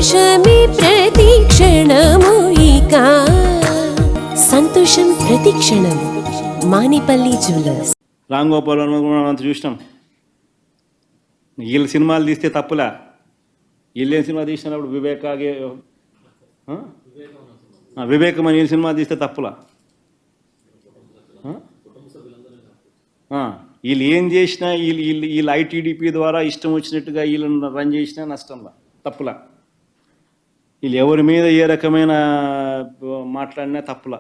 సంతోషమే ప్రతిక్షణము ఇక సంతోషం ప్రతిక్షణం మానిపల్లి జ్యువెలర్స్. రామ్ గోపాల్ మనం అంత చూసినాం. వీళ్ళు సినిమాలు తీస్తే తప్పులా, వీళ్ళేం సినిమా తీసినప్పుడు వివేకం అని వీళ్ళు సినిమా తీస్తే తప్పులా? వీళ్ళు ఏం చేసినా వీళ్ళు ఐటీడీపీ ద్వారా ఇష్టం వచ్చినట్టుగా వీళ్ళని రన్ చేసినా నష్టంలా, తప్పులా. వీళ్ళు ఎవరి మీద ఏ రకమైన మాట్లాడినా తప్పులా.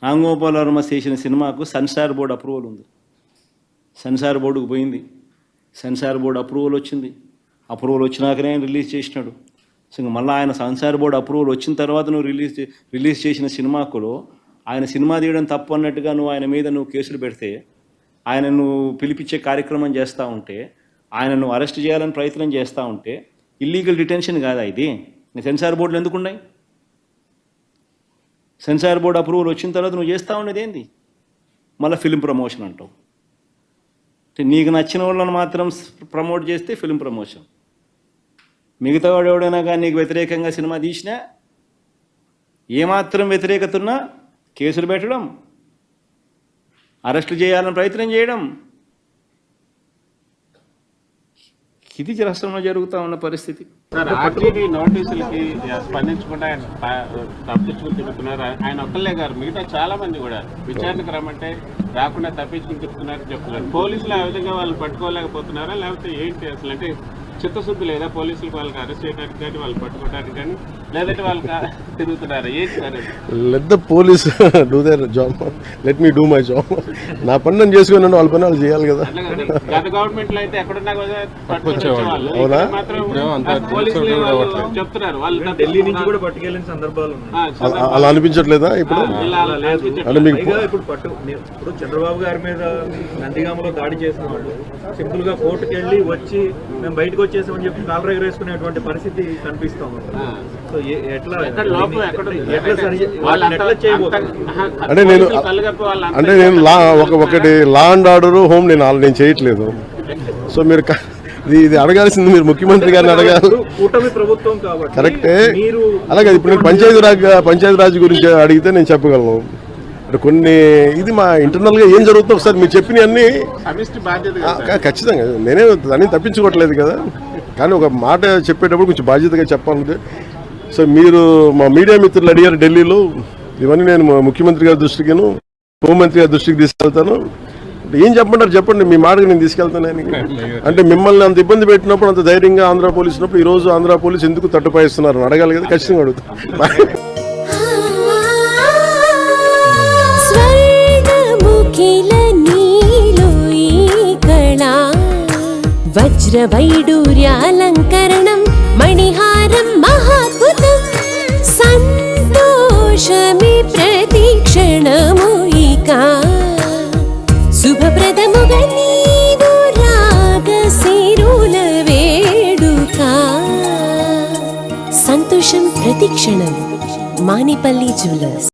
రామ్ గోపాల్ వర్మ చేసిన సినిమాకు సెన్సార్ బోర్డు అప్రూవల్ ఉంది. సెన్సార్ బోర్డుకు పోయింది, సెన్సార్ బోర్డు అప్రూవల్ వచ్చింది. అప్రూవల్ వచ్చినాకనే ఆయన రిలీజ్ చేసినాడు. సో మళ్ళీ ఆయన సెన్సార్ బోర్డు అప్రూవల్ వచ్చిన తర్వాత నువ్వు రిలీజ్ చేసిన సినిమాకులో ఆయన సినిమా తీయడం తప్పు అన్నట్టుగా నువ్వు ఆయన మీద కేసులు పెడితే, ఆయన నువ్వు పిలిపించే కార్యక్రమం చేస్తూ ఉంటే, ఆయన నువ్వు అరెస్ట్ చేయాలని ప్రయత్నం చేస్తూ ఉంటే ఇల్లీగల్ డిటెన్షన్ కాదా ఇది? సెన్సార్ బోర్డులు ఎందుకు ఉన్నాయి? సెన్సార్ బోర్డు అప్రూవల్ వచ్చిన తర్వాత నువ్వు చేస్తూ ఉండేది ఏంది? మళ్ళీ ఫిలిం ప్రమోషన్ అంటావు. నీకు నచ్చిన వాళ్ళని మాత్రం ప్రమోట్ చేస్తే ఫిలిం ప్రమోషన్, మిగతా వాడు ఎవడైనా కానీ నీకు వ్యతిరేకంగా సినిమా తీసినా ఏమాత్రం వ్యతిరేకత ఉన్నా కేసులు పెట్టడం, అరెస్టులు చేయాలని ప్రయత్నం చేయడం, ఇది రాష్ట్రంలో జరుగుతూ ఉన్న పరిస్థితి. నోటీసులకి స్పందించకుండా ఆయన తప్పించుకుని తిరుగుతున్నారు. ఆయన ఒక్కళ్ళే గారు, మిగతా చాలా మంది కూడా విచారణకు రమ్మంటే రాకుండా తప్పించుకుని తిరుగుతున్నారని చెప్తున్నారు. పోలీసులు ఆ విధంగా వాళ్ళు పట్టుకోలేకపోతున్నారా, లేకపోతే ఏంటి అసలు? అంటే చిత్తశుద్ధి లేదా పోలీసులకు వాళ్ళకి అరెస్ట్ చేయడానికి కానీ వాళ్ళు పట్టుకోవడానికి కానీ, లేదంటే వాళ్ళకి తిరుగుతున్నారా? ఏంటి sir? Let the police do their job, let me do my job. నా పని నేను చేసుకున్నాను, వాళ్ళ పని వాళ్ళు చేయాలి కదా. గత గవర్నమెంట్ లో అయితే ఎక్కడున్నా కదా పట్టుకొచ్చేవాళ్ళు, చెప్తున్నారు వాళ్ళు ఢిల్లీ నుంచి కూడా పట్టుకెళ్ళిన సందర్భాలు అలా అనిపించట్లేదా ఇప్పుడు? అంటే మీకు ఇప్పుడు చంద్రబాబు గారి మీద నందిగామలో దాడి చేసిన వాళ్ళు సింపుల్ గా కోర్టుకు వెళ్ళి వచ్చి మేము బయటకు వచ్చేసామని చెప్పి కాలర్ ఎగరేసుకునేటువంటి పరిస్థితి కనిపిస్తా ఉంది. సో ఎట్లా అంటే నేను ఒకటి లా అండ్ ఆర్డర్ హోమ్ నేను చేయట్లేదు. సో మీరు ఇది అడగాల్సింది మీరు ముఖ్యమంత్రి గారిని అడగాలి. కూటమి ప్రభుత్వం కాబట్టి కరెక్టే. అలాగే ఇప్పుడు నేను పంచాయతీరాజ్ గురించి అడిగితే నేను చెప్పగలను. కొన్ని ఇది మా ఇంటర్నల్ గా ఏం జరుగుతుందో ఒకసారి మీరు చెప్పిన అన్ని ఖచ్చితంగా నేనే దాన్ని తప్పించుకోవట్లేదు కదా, కానీ ఒక మాట చెప్పేటప్పుడు కొంచెం బాధ్యతగా చెప్పాలంటే. సో మీరు మా మీడియా మిత్రులు అడిగారు ఢిల్లీలో, ఇవన్నీ నేను ముఖ్యమంత్రి గారి దృష్టికిను హోంమంత్రి గారి దృష్టికి తీసుకెళ్తాను. ఏం చెప్పంటారు చెప్పండి, మీ మాటకు నేను తీసుకెళ్తాను. అంటే మిమ్మల్ని అంత ఇబ్బంది పెట్టినప్పుడు, అంత ధైర్యంగా ఆంధ్ర పోలీసు ఉన్నప్పుడు ఈరోజు ఆంధ్ర పోలీసు ఎందుకు తట్టుపాయిస్తున్నారు అడగాలి కదా, ఖచ్చితంగా అడుగుతాను. వజ్రవైడూర్యాలంకరణం మణిహారం మహాద్భుతం సంతోషమే ప్రతిక్షణము ఇక శుభప్రదముగా నీవు రాగసిరుల వేడుక సంతోషం ప్రతిక్షణం మానిపల్లి జ్యువెలర్స్.